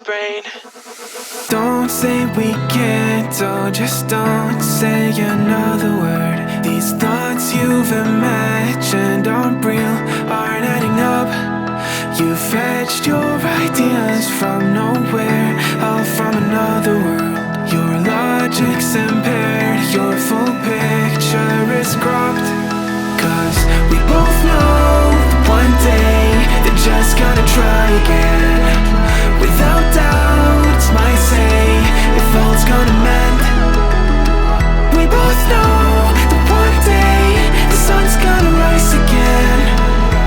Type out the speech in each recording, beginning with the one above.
brain. Don't say we can't, oh, just don't say another word. These thoughts you've imagined aren't real, aren't adding up. You fetched your ideas from nowhere, all from another world. Your logic's impaired, your full picture is cropped. Cause we both know that one day they're just gonna try again. Without doubt, it's my say if all's gonna mend. We both know that one day the sun's gonna rise again.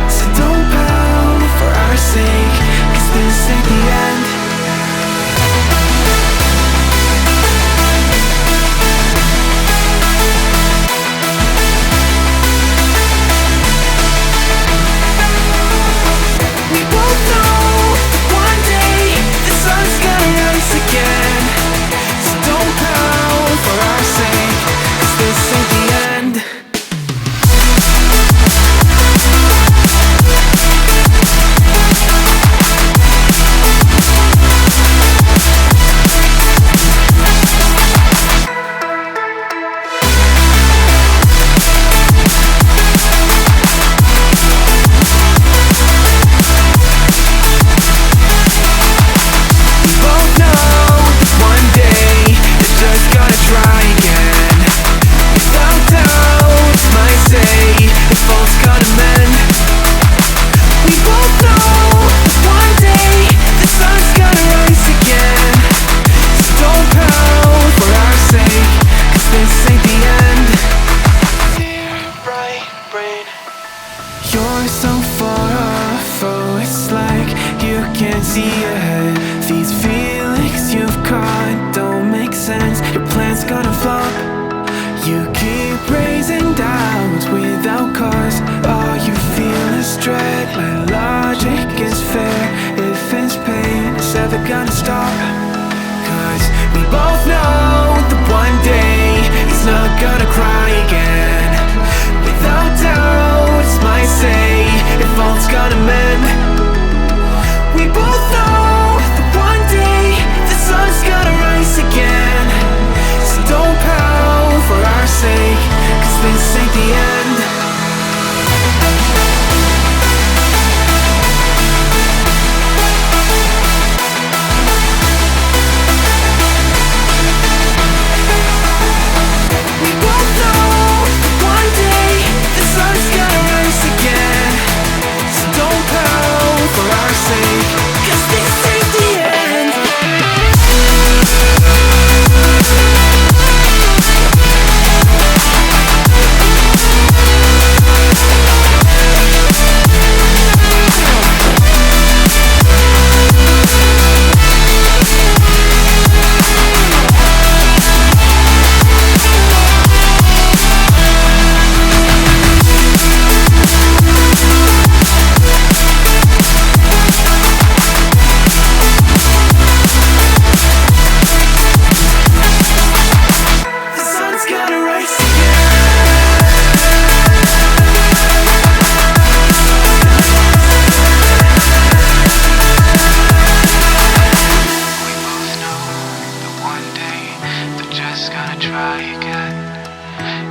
So don't pout for our sake, cause this ain't the end. We both know that one day the sun's gonna rise again. So don't pout for our sake, cause this ain't the end. We both know that one day they're just gonna try again. Without doubt, it's my say if all's gonna mend. We both know that one day the sun's gonna rise again. So don't pout for our sake, cause this ain't the end. Clear, bright brain. You're so far off, oh, it's like you can't see ahead. These feelings you've caught don't make sense, your plan's gonna flop. You keep raising doubts without cause, all you feel is dread. My logic is fair, if it's pain, it's ever gonna stop. Cause we both know that one day he's not gonna cry again. Without doubt, it's my say if all's gonna mend. We both know that one day the sun's gonna rise again. So don't pout for our sake, cause this ain't the end. We both know that one day the sun's gonna rise again. So don't pout for our sake, cause this ain't the end. The sun's gonna rise again. We both know that one day they're just gonna try again.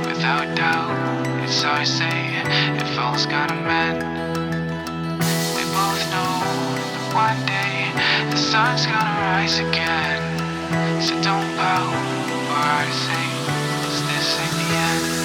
Without doubt, it's our say if all's gonna mend. We both know that one day the sun's gonna rise again. So don't pout for our sake, 'cause this ain't the end.